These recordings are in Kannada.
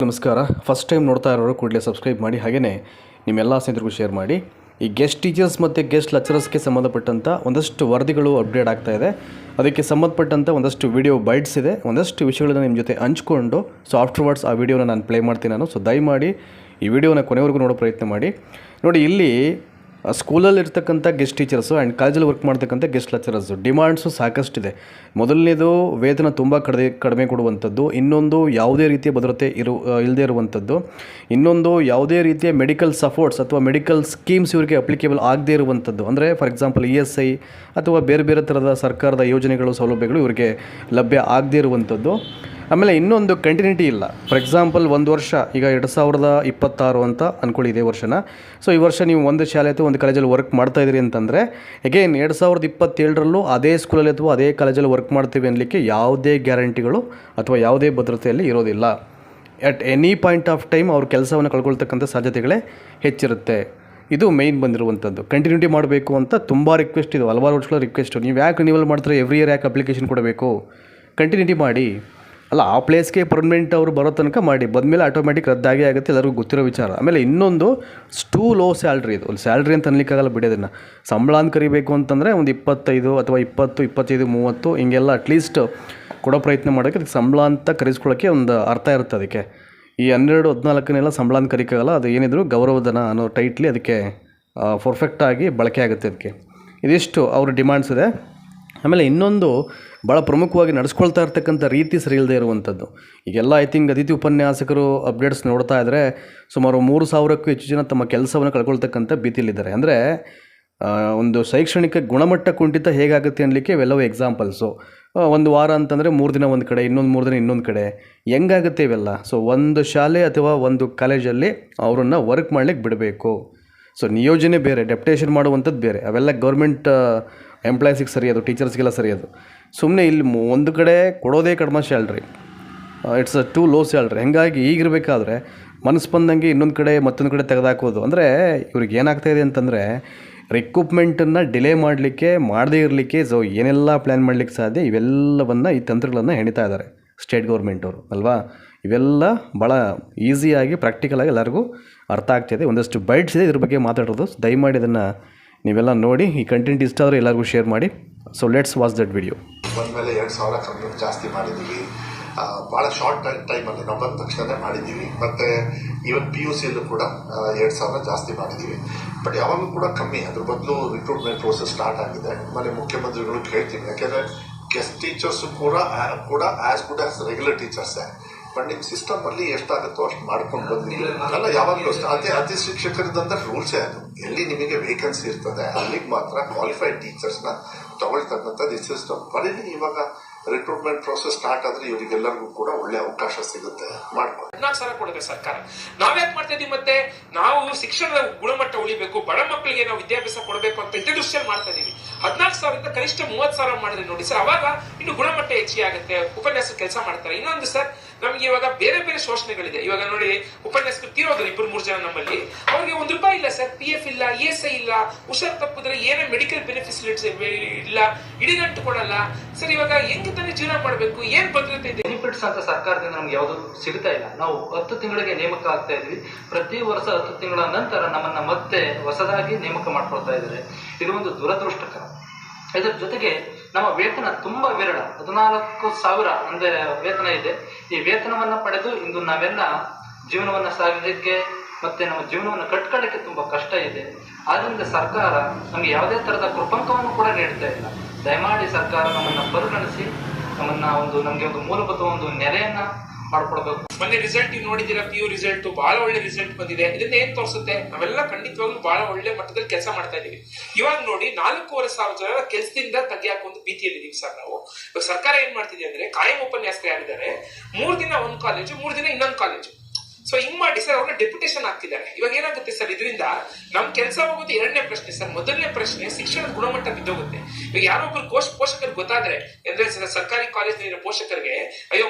ನಮಸ್ಕಾರ. ಫಸ್ಟ್ ಟೈಮ್ ನೋಡ್ತಾ ಇರೋರು ಕೂಡಲೇ ಸಬ್ಸ್ಕ್ರೈಬ್ ಮಾಡಿ, ಹಾಗೆಯೇ ನಿಮ್ಮೆಲ್ಲ ಸ್ನೇಹಿತರಿಗೂ ಶೇರ್ ಮಾಡಿ. ಈ ಗೆಸ್ಟ್ ಟೀಚರ್ಸ್ ಮತ್ತು ಗೆಸ್ಟ್ ಲೆಕ್ಚರರ್ಸ್ಗೆ ಸಂಬಂಧಪಟ್ಟಂಥ ಒಂದಷ್ಟು ವರದಿಗಳು ಅಪ್ಡೇಟ್ ಆಗ್ತಾ ಇದೆ. ಅದಕ್ಕೆ ಸಂಬಂಧಪಟ್ಟಂಥ ಒಂದಷ್ಟು ವಿಡಿಯೋ ಬೈಟ್ಸ್ ಇದೆ, ಒಂದಷ್ಟು ವಿಷಯಗಳನ್ನ ನಿಮ್ಮ ಜೊತೆ ಹಂಚ್ಕೊಂಡು ಆಫ್ಟರ್ವರ್ಡ್ಸ್ ಆ ವಿಡಿಯೋನ ನಾನು ಪ್ಲೇ ಮಾಡ್ತೀನಿ ನಾನು. ದಯಮಾಡಿ ಈ ವಿಡಿಯೋನ ಕೊನೆವರೆಗೂ ನೋಡೋ ಪ್ರಯತ್ನ ಮಾಡಿ. ನೋಡಿ, ಇಲ್ಲಿ ಸ್ಕೂಲಲ್ಲಿ ಇರ್ತಕ್ಕಂಥ ಗೆಸ್ಟ್ ಟೀಚರ್ಸು ಆ್ಯಂಡ್ ಕಾಲೇಜಲ್ಲಿ ವರ್ಕ್ ಮಾಡ್ತಕ್ಕಂಥ ಗೆಸ್ಟ್ ಲೆಕ್ಚರರ್ಸು ಡಿಮಾಂಡ್ಸು ಸಾಕಷ್ಟಿದೆ. ಮೊದಲನೇದು ವೇತನ ತುಂಬ ಕಡಿಮೆ ಕೊಡುವಂಥದ್ದು, ಇನ್ನೊಂದು ಯಾವುದೇ ರೀತಿಯ ಭದ್ರತೆ ಇಲ್ಲದೇ ಇರುವಂಥದ್ದು, ಇನ್ನೊಂದು ಯಾವುದೇ ರೀತಿಯ ಮೆಡಿಕಲ್ ಸಪೋರ್ಟ್ಸ್ ಅಥವಾ ಮೆಡಿಕಲ್ ಸ್ಕೀಮ್ಸ್ ಇವರಿಗೆ ಅಪ್ಲಿಕೇಬಲ್ ಆಗದೇ ಇರುವಂಥದ್ದು. ಅಂದರೆ ಫಾರ್ ಎಕ್ಸಾಂಪಲ್ ESI ಅಥವಾ ಬೇರೆ ಬೇರೆ ಥರದ ಸರ್ಕಾರದ ಯೋಜನೆಗಳು ಸೌಲಭ್ಯಗಳು ಇವರಿಗೆ ಲಭ್ಯ ಆಗದೇ ಇರುವಂಥದ್ದು. ಆಮೇಲೆ ಇನ್ನೊಂದು ಕಂಟಿನ್ಯೂಟಿ ಇಲ್ಲ. ಫಾರ್ ಎಕ್ಸಾಂಪಲ್ ಒಂದು ವರ್ಷ, ಈಗ 2026 ಅಂತ ಅಂದ್ಕೊಳ್ಳಿ, ಇದೇ ವರ್ಷನ. ಸೊ ಈ ವರ್ಷ ನೀವು ಒಂದು ಶಾಲೆ ಅಥವಾ ಒಂದು ಕಾಲೇಜಲ್ಲಿ ವರ್ಕ್ ಮಾಡ್ತಾಯಿದ್ದೀರಿ ಅಂತಂದರೆ ಎಗೇನ್ 2027ರಲ್ಲೂ ಅದೇ ಸ್ಕೂಲಲ್ಲಿ ಅಥವಾ ಅದೇ ಕಾಲೇಜಲ್ಲಿ ವರ್ಕ್ ಮಾಡ್ತೀವಿ ಅನ್ನಲಿಕ್ಕೆ ಯಾವುದೇ ಗ್ಯಾರಂಟಿಗಳು ಅಥವಾ ಯಾವುದೇ ಭದ್ರತೆಯಲ್ಲಿ ಇರೋದಿಲ್ಲ. At any point of time ಅವ್ರ ಕೆಲಸವನ್ನು ಕಳ್ಕೊಳ್ತಕ್ಕಂಥ ಸಾಧ್ಯತೆಗಳೇ ಹೆಚ್ಚಿರುತ್ತೆ. ಇದು ಮೇಯ್ನ್ ಬಂದಿರುವಂಥದ್ದು. ಕಂಟಿನ್ಯೂಟಿ ಮಾಡಬೇಕು ಅಂತ ತುಂಬ ರಿಕ್ವೆಸ್ಟ್ ಇದು, ಹಲವಾರು ವರ್ಷಗಳ ರಿಕ್ವೆಸ್ಟು. ನೀವು ಯಾಕೆ ರಿನಿವಲ್ ಮಾಡ್ತಾರೆ, ಎವ್ರಿ ಇಯರ್ ಯಾಕೆ ಅಪ್ಲಿಕೇಶನ್ ಕೊಡಬೇಕು? ಕಂಟಿನ್ಯೂಟಿ ಮಾಡಿ. ಅಲ್ಲ, ಆ ಪ್ಲೇಸ್ಗೆ ಪರ್ಮನೆಂಟ್ ಅವರು ಬರೋ ತನಕ ಮಾಡಿ, ಬಂದಮೇಲೆ ಆಟೋಮೆಟಿಕ್ ರದ್ದಾಗೇ ಆಗುತ್ತೆ, ಎಲ್ಲರಿಗೂ ಗೊತ್ತಿರೋ ವಿಚಾರ. ಆಮೇಲೆ ಇನ್ನೊಂದು ಟೂ ಲೋ ಸ್ಯಾಲ್ರಿ, ಇದು ಸ್ಯಾಲ್ರಿ ಅಂತ ಅನ್ಲಿಕ್ಕಾಗಲ್ಲ ಬಿಡೋದನ್ನು. ಸಂಬಳ ಅಂತ ಕರಿಬೇಕು ಅಂತಂದರೆ ಒಂದು 25 ಅಥವಾ 20, 25, 30 ಹಿಂಗೆಲ್ಲ ಅಟ್ಲೀಸ್ಟ್ ಕೊಡೋ ಪ್ರಯತ್ನ ಮಾಡೋಕ್ಕೆ. ಅದಕ್ಕೆ ಸಂಬಳ ಅಂತ ಕರೆಸ್ಕೊಳ್ಳೋಕ್ಕೆ ಒಂದು ಅರ್ಥ ಇರುತ್ತೆ. ಅದಕ್ಕೆ ಈ 12, 14ನೆಲ್ಲ ಸಂಬಳ ಅಂತ ಕರಿಕಾಗಲ್ಲ. ಅದು ಏನಿದ್ರು ಗೌರವಧನ ಅನ್ನೋ ಟೈಟ್ಲಿ ಅದಕ್ಕೆ ಪರ್ಫೆಕ್ಟಾಗಿ ಬಳಕೆ ಆಗುತ್ತೆ. ಅದಕ್ಕೆ ಇದಿಷ್ಟು ಅವ್ರ ಡಿಮಾಂಡ್ಸ್ ಇದೆ. ಆಮೇಲೆ ಇನ್ನೊಂದು ಭಾಳ ಪ್ರಮುಖವಾಗಿ ನಡೆಸ್ಕೊಳ್ತಾ ಇರ್ತಕ್ಕಂಥ ರೀತಿ ಸರಿ ಇಲ್ಲದೆ ಇರುವಂಥದ್ದು. ಈಗೆಲ್ಲ ಐ ಥಿಂಕ್ ಅತಿಥಿ ಉಪನ್ಯಾಸಕರು ಅಪ್ಡೇಟ್ಸ್ ನೋಡ್ತಾ ಇದ್ದರೆ ಸುಮಾರು 3,000ಕ್ಕೂ ಹೆಚ್ಚು ಜನ ತಮ್ಮ ಕೆಲಸವನ್ನು ಕಳ್ಕೊಳ್ತಕ್ಕಂಥ ಭೀತಿಲಿದ್ದಾರೆ. ಅಂದರೆ ಒಂದು ಶೈಕ್ಷಣಿಕ ಗುಣಮಟ್ಟ ಕುಂಠಿತ ಹೇಗಾಗುತ್ತೆ ಅನ್ನಲಿಕ್ಕೆ ಇವೆಲ್ಲವೂ ಎಕ್ಸಾಂಪಲ್ಸು. ಒಂದು ವಾರ ಅಂತಂದರೆ 3 ದಿನ ಒಂದು ಕಡೆ, ಇನ್ನೊಂದು 3 ದಿನ ಇನ್ನೊಂದು ಕಡೆ, ಹೆಂಗಾಗುತ್ತೆ ಇವೆಲ್ಲ? ಸೊ ಒಂದು ಶಾಲೆ ಅಥವಾ ಒಂದು ಕಾಲೇಜಲ್ಲಿ ಅವರನ್ನು ವರ್ಕ್ ಮಾಡಲಿಕ್ಕೆ ಬಿಡಬೇಕು. ಸೊ ನಿಯೋಜನೆ ಬೇರೆ, ಡೆಪ್ಟೇಷನ್ ಮಾಡುವಂಥದ್ದು ಬೇರೆ. ಅವೆಲ್ಲ ಗೌರ್ಮೆಂಟ್ ಎಂಪ್ಲಾಯೀಸಿಗೆ ಸರಿ, ಅದು ಟೀಚರ್ಸ್ಗೆಲ್ಲ ಸರಿ. ಅದು ಸುಮ್ಮನೆ ಇಲ್ಲಿ ಒಂದು ಕಡೆ ಕೊಡೋದೇ ಕಡಿಮೆ salary, it's a two low salary. ಹೀಗಾಗಿ ಈಗಿರಬೇಕಾದ್ರೆ ಮನಸ್ಸು ಬಂದಂಗೆ ಇನ್ನೊಂದು ಕಡೆ ಮತ್ತೊಂದು ಕಡೆ ತೆಗೆದಾಕೋದು. ಅಂದರೆ ಇವ್ರಿಗೆ ಏನಾಗ್ತಾಯಿದೆ ಅಂತಂದರೆ ರಿಕ್ರೂಟ್ಮೆಂಟನ್ನು ಡಿಲೇ ಮಾಡದೇ ಇರಲಿಕ್ಕೆ ಸೊ ಏನೆಲ್ಲ ಪ್ಲ್ಯಾನ್ ಮಾಡಲಿಕ್ಕೆ ಸಾಧ್ಯ, ಇವೆಲ್ಲವನ್ನು ಈ ತಂತ್ರಗಳನ್ನು ಹೆಣಿತಾ ಇದ್ದಾರೆ ಸ್ಟೇಟ್ ಗೌರ್ಮೆಂಟವರು ಅಲ್ವಾ. ಇವೆಲ್ಲ ಭಾಳ ಈಸಿಯಾಗಿ ಪ್ರಾಕ್ಟಿಕಲಾಗಿ ಎಲ್ಲರಿಗೂ ಅರ್ಥ ಆಗ್ತಾಯಿದೆ. ಒಂದಷ್ಟು ಬೈಟ್ಸ್ ಇದೆ ಇದ್ರ ಬಗ್ಗೆ ಮಾತಾಡೋದು. ದಯಮಾಡಿ ಇದನ್ನು ನೀವೆಲ್ಲ ನೋಡಿ. ಈ ಕಂಟೆಂಟ್ ಇಷ್ಟ ಆದರೆ ಎಲ್ಲರಿಗೂ ಶೇರ್ ಮಾಡಿ. So let's watch that video. ಬಂದಮೇಲೆ 2,000 ಕಮ್ಮಿ ಜಾಸ್ತಿ ಮಾಡಿದ್ದೀವಿ. ಭಾಳ ಶಾರ್ಟ್ ಟೈಮಲ್ಲಿ ನಾವು ಬಂದ ತಕ್ಷಣ ಮಾಡಿದ್ದೀವಿ. ಮತ್ತು ಈವನ್ PUCಯಲ್ಲೂ ಕೂಡ 2,000 ಜಾಸ್ತಿ ಮಾಡಿದ್ದೀವಿ. ಬಟ್ ಯಾವಾಗಲೂ ಕೂಡ ಕಮ್ಮಿ. ಅದ್ರ ಬದಲು ರಿಕ್ರೂಟ್ಮೆಂಟ್ ಪ್ರೋಸೆಸ್ ಸ್ಟಾರ್ಟ್ ಆಗಿದೆ. ಆಮೇಲೆ ಮುಖ್ಯಮಂತ್ರಿಗಳು ಕೇಳ್ತೀನಿ, ಯಾಕೆಂದರೆ ಗೆಸ್ಟ್ ಟೀಚರ್ಸು ಕೂಡ ಆ್ಯಸ್ ಗುಡ್ ಆ್ಯಸ್ ರೆಗ್ಯುಲರ್ ಟೀಚರ್ಸೇ. ಬಟ್ ನಿಮ್ಮ ಸಿಸ್ಟಮಲ್ಲಿ ಎಷ್ಟಾಗುತ್ತೋ ಅಷ್ಟು ಮಾಡ್ಕೊಂಡು ಬಂದಿದ್ದೀವಿ. ಅಲ್ಲ, ಯಾವಾಗಲೂ ಅತಿ ಶಿಕ್ಷಕರದಂಥ ರೂಲ್ಸೇ ಅದು. ಎಲ್ಲಿ ನಿಮಗೆ ವೇಕೆನ್ಸಿ ಇರ್ತದೆ ಅಲ್ಲಿಗೆ ಮಾತ್ರ ಕ್ವಾಲಿಫೈಡ್ ಟೀಚರ್ಸ್ನ ತಗೊಳ್ತಕ್ಕಂಥದ್ದು ಈ ಸಿಸ್ಟಮ್. ಬರೀ ಇವಾಗ ರಿಕ್ರೂಟ್ಮೆಂಟ್ ಪ್ರೋಸೆಸ್ ಸ್ಟಾರ್ಟ್ ಆದ್ರೆ ಇವರಿಗೆಲ್ಲರಿಗೂ ಕೂಡ ಒಳ್ಳೆ ಅವಕಾಶ ಸಿಗುತ್ತೆ. ಮಾಡ್ಕೊಂಡು 14,000 ಕೊಡುತ್ತೆ ಸರ್ಕಾರ. ನಾವ್ಯಾಕೆ ಮಾಡ್ತಾ ಇದೀವಿ? ಮತ್ತೆ ನಾವು ಶಿಕ್ಷಣದ ಗುಣಮಟ್ಟ ಉಳಿಬೇಕು, ಬಡ ಮಕ್ಕಳಿಗೆ ನಾವು ವಿದ್ಯಾಭ್ಯಾಸ ಕೊಡಬೇಕು ಅಂತ ಹಿತದೃಷ್ಟಿಯಲ್ಲಿ ಮಾಡ್ತಾ ಇದೀವಿ. 14,000 ಕನಿಷ್ಠ 30,000 ಮಾಡಿದ್ರೆ ನೋಡಿ ಸರ್, ಅವಾಗ ಇನ್ನು ಗುಣಮಟ್ಟ ಹೆಚ್ಚಿಗೆ ಆಗುತ್ತೆ, ಉಪನ್ಯಾಸ ಕೆಲಸ ಮಾಡ್ತಾರೆ. ಇನ್ನೊಂದು ಸರ್, ನಮ್ಗೆ ಇವಾಗ ಬೇರೆ ಬೇರೆ ಶೋಷಣೆಗಳಿದೆ. ಇವಾಗ ನೋಡಿ, ಉಪನ್ಯಾಸಕರು ತೀರೋದ್ರು 2-3 ಜನ ನಮ್ಮಲ್ಲಿ, ಅವ್ರಿಗೆ ₹1 ಇಲ್ಲ ಸರ್, PF ಇಲ್ಲ, ESI ಇಲ್ಲ, ಹುಷಾರ್ ತಪ್ಪಿದ್ರೆ ಏನೇ ಮೆಡಿಕಲ್ ಬೆನಿಫಿಸಿಲಿಟೀಸ್ ಇಲ್ಲ, ಇಡಿಗಂಟು ಕೊಡಲ್ಲ ಸರ್. ಇವಾಗ ಹೆಂಗೆ ತಾನೇ ಜೀವನ ಮಾಡಬೇಕು? ಏನ್ ಭದ್ರತೆ ಇದೆ? ಬೆನಿಫಿಟ್ಸ್ ಅಂತ ಸರ್ಕಾರದಿಂದ ನಮ್ಗೆ ಯಾವುದು ಸಿಗ್ತಾ ಇಲ್ಲ. ನಾವು 10 ತಿಂಗಳಿಗೆ ನೇಮಕ ಆಗ್ತಾ ಇದ್ವಿ. ಪ್ರತಿ ವರ್ಷ 10 ತಿಂಗಳ ನಂತರ ನಮ್ಮನ್ನ ಮತ್ತೆ ಹೊಸದಾಗಿ ನೇಮಕ ಮಾಡ್ಕೊಳ್ತಾ ಇದ್ದಾರೆ. ಇದು ಒಂದು ದುರದೃಷ್ಟಕರ. ಇದರ ಜೊತೆಗೆ ನಮ್ಮ ವೇತನ ತುಂಬಾ ವಿರಳ, 14,000 ಅಂದ್ರೆ ವೇತನ ಇದೆ. ಈ ವೇತನವನ್ನ ಪಡೆದು ಇಂದು ನಾವೆಲ್ಲ ಜೀವನವನ್ನ ಸಾಗಲಿಕ್ಕೆ ಮತ್ತೆ ನಮ್ಮ ಜೀವನವನ್ನು ಕಟ್ಕೊಳ್ಳಿಕ್ಕೆ ತುಂಬಾ ಕಷ್ಟ ಇದೆ. ಆದ್ರಿಂದ ಸರ್ಕಾರ ನಮ್ಗೆ ಯಾವುದೇ ತರದ ಕೃಪಂಕವನ್ನು ಕೂಡ ನೀಡ್ತಾ ಇಲ್ಲ. ದಯಮಾಡಿ ಸರ್ಕಾರ ನಮ್ಮನ್ನ ಪರಿಗಣಿಸಿ ನಮ್ಗೆ ಒಂದು ಮೂಲಭೂತ ಒಂದು ನೆಲೆಯನ್ನ ಮಾಡ್ಕೊಡ್ಬೇಕು. ಮೊನ್ನೆ ರಿಸಲ್ಟ್ ನೋಡಿದ್ದೀರಾ, PU ರಿಸಲ್ಟ್ ಬಹಳ ಒಳ್ಳೆ ರಿಸಲ್ಟ್ ಬಂದಿದೆ. ಇದನ್ನ ಏನ್ ತೋರಿಸುತ್ತೆ? ನಾವೆಲ್ಲ ಖಂಡಿತವಾಗ್ಲೂ ಬಹಳ ಒಳ್ಳೆ ಮಟ್ಟದಲ್ಲಿ ಕೆಲಸ ಮಾಡ್ತಾ ಇದೀವಿ. ಇವಾಗ ನೋಡಿ, 4,500 ಜನ ಕೆಲಸದಿಂದ ತೆಗೆಯಾಕ ಒಂದು ಭೀತಿಯಲ್ಲಿದ್ದೀವಿ ಸರ್ ನಾವು. ಇವಾಗ ಸರ್ಕಾರ ಏನ್ ಮಾಡ್ತಿದೆ ಅಂದ್ರೆ, ಕಾಯಂ ಉಪನ್ಯಾಸಕರಾಗಿದ್ದಾರೆ, 3 ದಿನ ಒಂದು ಕಾಲೇಜು, 3 ದಿನ ಇನ್ನೊಂದು ಕಾಲೇಜು. ಸೊ ಹಿಂಗ್ ಮಾಡಿ ಸರ್ ಅವ್ರನ್ನ ಡೆಪ್ಯುಟೇಷನ್ ಆಗ್ತಿದ್ದಾರೆ. ಇವಾಗ ಏನಾಗುತ್ತೆ ಸರ್, ಇದರಿಂದ ನಮ್ ಕೆಲಸ ಹೋಗೋದು 2ನೇ ಪ್ರಶ್ನೆ ಸರ್. ಮೊದಲನೇ ಪ್ರಶ್ನೆ, ಶಿಕ್ಷಣದ ಗುಣಮಟ್ಟ ಬಿದ್ದೋಗುತ್ತೆ. ಇವಾಗ ಯಾರೊಬ್ರು ಪೋಷಕರು ಗೊತ್ತಾದ್ರೆ, ಅಂದ್ರೆ ಸರ್ಕಾರಿ ಕಾಲೇಜ್ ಪೋಷಕರಿಗೆ ಅಯ್ಯೋ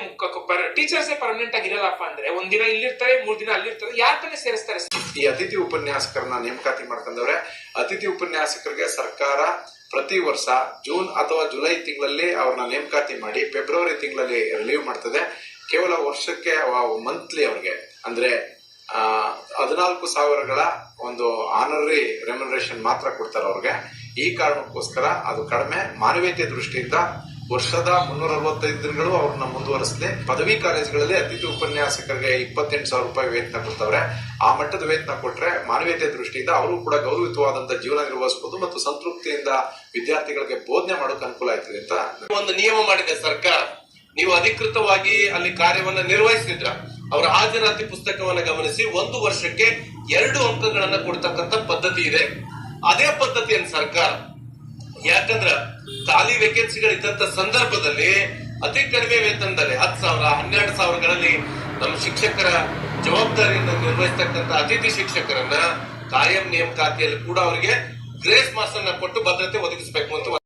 ಟೀಚರ್ಸೇ ಪರ್ಮನೆಂಟ್ ಆಗಿ ಇರಲ್ಲಪ್ಪ ಅಂದ್ರೆ, 1 ದಿನ ಇಲ್ಲಿರ್ತಾರೆ, 3 ದಿನ ಅಲ್ಲಿರ್ತಾರೆ, ಯಾರ ತಾನೇ ಸೇರಿಸ್ತಾರೆ? ಈ ಅತಿಥಿ ಉಪನ್ಯಾಸಕರನ್ನ ನೇಮಕಾತಿ ಮಾಡ್ಕೊಂಡವ್ರೆ. ಅತಿಥಿ ಉಪನ್ಯಾಸಕರಿಗೆ ಸರ್ಕಾರ ಪ್ರತಿ ವರ್ಷ ಜೂನ್ ಅಥವಾ ಜುಲೈ ತಿಂಗಳಲ್ಲಿ ಅವ್ರನ್ನ ನೇಮಕಾತಿ ಮಾಡಿ ಫೆಬ್ರವರಿ ತಿಂಗಳಲ್ಲಿ ರಿಲೀವ್ ಮಾಡ್ತದೆ. ಕೇವಲ ವರ್ಷಕ್ಕೆ ಮಂತ್ಲಿ ಅವ್ರಿಗೆ ಅಂದ್ರೆ 14,000ಗಳ ಒಂದು ಆನರರಿ ರೆಮ್ಯುನರೇಷನ್ ಮಾತ್ರ ಕೊಡ್ತಾರೆ ಅವ್ರಿಗೆ. ಈ ಕಾರಣಕ್ಕೋಸ್ಕರ ಅದು ಕಡಿಮೆ. ಮಾನವೀಯತೆ ದೃಷ್ಟಿಯಿಂದ ವರ್ಷದ 365 ದಿನಗಳು ಅವ್ರನ್ನ ಮುಂದುವರಿಸಲಿ. ಪದವಿ ಕಾಲೇಜುಗಳಲ್ಲಿ ಅತಿಥಿ ಉಪನ್ಯಾಸಕರಿಗೆ 28,000 ರೂಪಾಯಿ ವೇತನ ಕೊಡ್ತಾವ್ರೆ. ಆ ಮಟ್ಟದ ವೇತನ ಕೊಟ್ರೆ ಮಾನವೀಯತೆ ದೃಷ್ಟಿಯಿಂದ ಅವರು ಕೂಡ ಗೌರವಯುತವಾದಂತ ಜೀವನ ನಿರ್ವಹಿಸಬಹುದು ಮತ್ತು ಸಂತೃಪ್ತಿಯಿಂದ ವಿದ್ಯಾರ್ಥಿಗಳಿಗೆ ಬೋಧನೆ ಮಾಡೋಕೆ ಅನುಕೂಲ ಆಯ್ತದೆ ಅಂತ ಒಂದು ನಿಯಮ ಮಾಡಿದೆ ಸರ್ಕಾರ. ನೀವು ಅಧಿಕೃತವಾಗಿ ಅಲ್ಲಿ ಕಾರ್ಯವನ್ನ ನಿರ್ವಹಿಸಿದ್ರ ಅವರ ಹಾಜರಾತಿ ಪುಸ್ತಕವನ್ನ ಗಮನಿಸಿ 1 ವರ್ಷಕ್ಕೆ 2 ಅಂಕಗಳನ್ನ ಕೊಡ್ತಕ್ಕಂಥ ಪದ್ಧತಿ ಇದೆ. ಅದೇ ಪದ್ಧತಿಯನ್ನು ಸರ್ಕಾರ, ಯಾಕಂದ್ರ ಖಾಲಿ ವೇಕೆನ್ಸಿಗಳಿದ್ದಂತ ಸಂದರ್ಭದಲ್ಲಿ ಅತಿ ಕಡಿಮೆ ವೇತನದಲ್ಲಿ 10,000 12,000ಗಳಲ್ಲಿ ನಮ್ಮ ಶಿಕ್ಷಕರ ಜವಾಬ್ದಾರಿಯನ್ನು ನಿರ್ವಹಿಸತಕ್ಕಂಥ ಅತಿಥಿ ಶಿಕ್ಷಕರನ್ನ ಕಾಯಂ ನೇಮಕಾತಿಯಲ್ಲಿ ಕೂಡ ಅವರಿಗೆ ಗ್ರೇಸ್ ಮಾರ್ಕ್ಸ್ ಅನ್ನ ಕೊಟ್ಟು ಭದ್ರತೆ ಒದಗಿಸಬೇಕು ಅಂತ